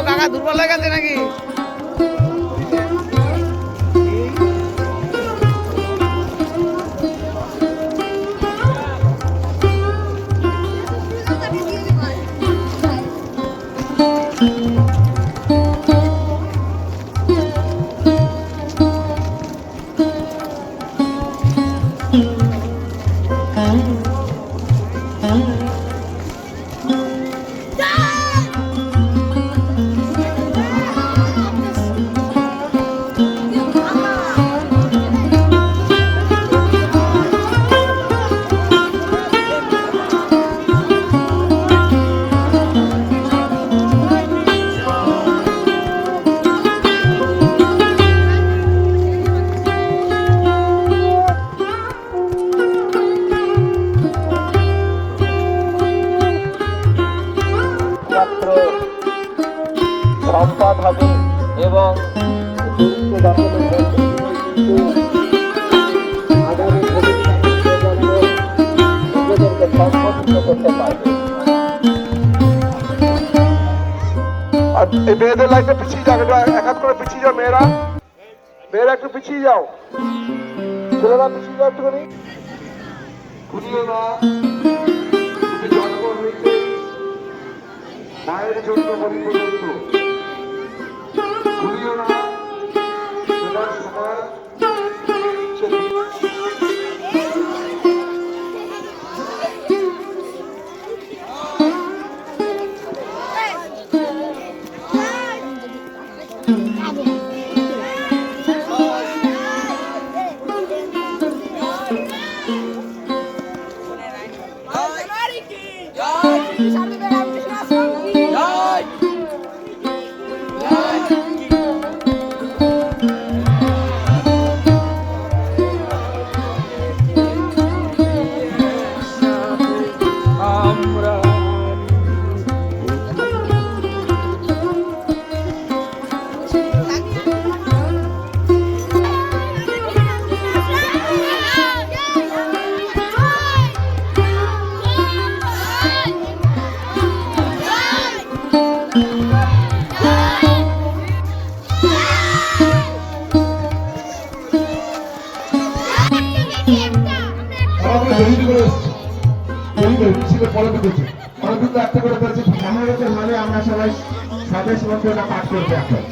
কাকা দুর্বল হয়ে গেছে নাকি? সম্পাদ হবে এবং নিজেদেরকে সংগঠিত করতে পারবে। আর এই মেয়েদের লাইনটা পিছিয়ে যাও, এক হাত করে পিছিয়ে যাও। মেয়েরা একটু পিছিয়ে যাও, ছেলেরা পিছিয়ে যাও একটুখানি। ভুলিও না তুমি জন্ম হইতে মায়ের জন্য বলি পর্যন্ত, ভুলিও না তোমার সময় আমরা সবাই স্বদেশ মন্ত্রটা পাঠ করবো। এখন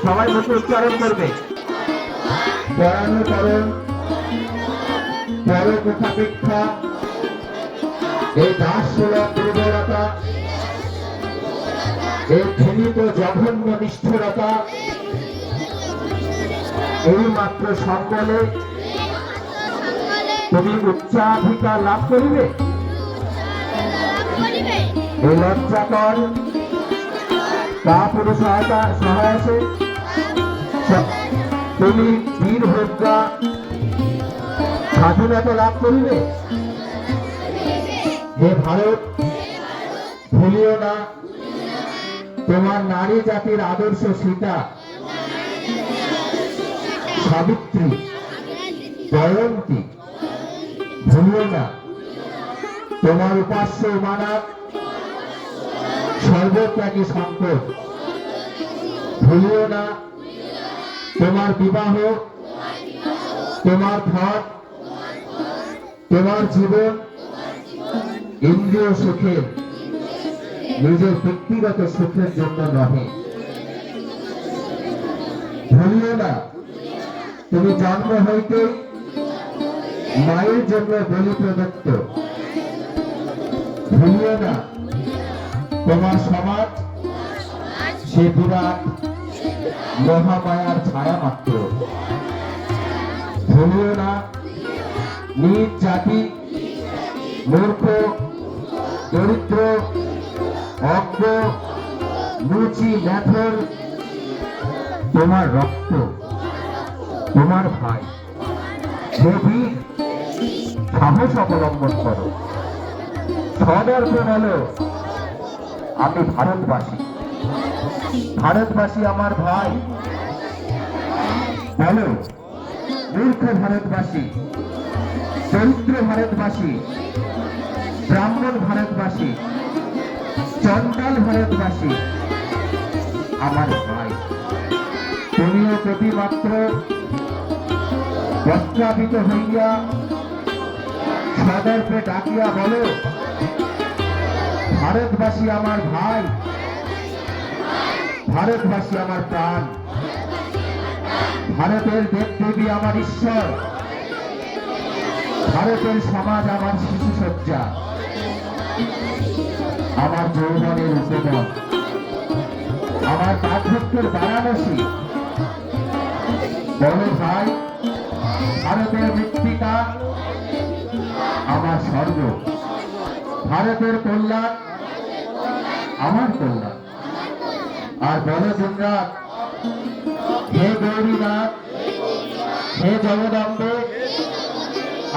সবাই মুখে উচ্চারণ করবে। পরানুকরণ পরোপেক্ষা এই দাসসুলভ দুর্বলতা, এই ঘৃণিত জঘন্য নিষ্ঠুরতা এইমাত্র সম্বলে তুমি উচ্চাধিকার লাভ করিবে। এই লজ্জাকর কাপুরুষ সহায়সে তুমি বীর হত্যা স্বাধীনতা লাভ করিবে। হে ভারত, ভুলিও না তোমার নারী জাতির আদর্শ সীতা, সাবিত্রী, জয়ন্তী। ভুলিও না তোমার উপাস্য মানব সর্বত্যাগী সংকট। ভুলিও না তোমার বিবাহ, তোমার ধন, তোমার জীবন ইন্দ্রিয় সুখের, নিজের ব্যক্তিগত সুখের জন্য নহে। ভুলিও না তুমি জন্ম হইতে মায়ের জন্য বলি প্রদত্ত। ভুলিও না তোমার সমাজ সে বিরাট মহামায়ার ছায়া মাত্র। ভুলিও না নিজ জাতি, মূর্খ, দরিদ্র, অজ্ঞ, লুচি, ম্যাথর, তোমার রক্ত, তোমার ভাই। হে বীর, সাহস অবলম্বন করো, সদর্পে বলো আমি ভারতবাসী। ভারতবাসী আমার ভাই। বলো মূর্খ ভারতবাসী, দরিদ্র ভারতবাসী, ব্রাহ্মণ ভারতবাসী, চন্ডাল ভারতবাসী আমার ভাই। তুমিও প্রতিমাত্র বস্ত্রাবৃত হইয়া সদর্পে ডাকিয়া বলো ভারতবাসী আমার ভাই, ভারতবাসী আমার প্রাণ, ভারতের দেবদেবী আমার ঈশ্বর, ভারতের সমাজ আমার শিশু সজ্জা, আমার যৌবনের উপবন, আমার বার্ধক্যের বারাণসী। বলো ভাই, ভারতের মৃত্তিকা আমার স্বর্গ, ভারতের কল্যাণ আমার কল্যাণ। আর বলো দিনরাত, হে গৌরীনাথ, হে জগদম্বে,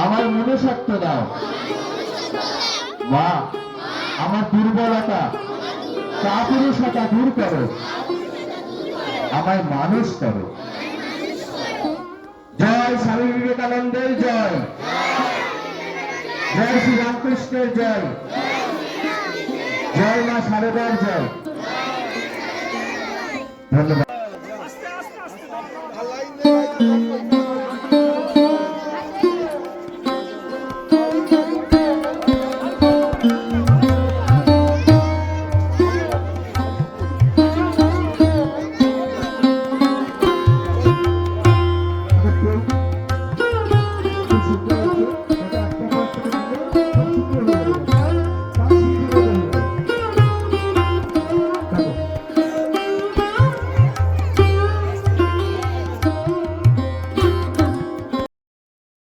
আমার মনুষ্যত্ব দাও। মা, আমার দুর্বলতা, কাপুরুষতা দূর করো, আমায় মানুষ করো। জয় স্বামী বিবেকানন্দের জয়, জয় শ্রী রামকৃষ্ণের জয়, জয় মা শারদার জয়। ধন্যবাদ।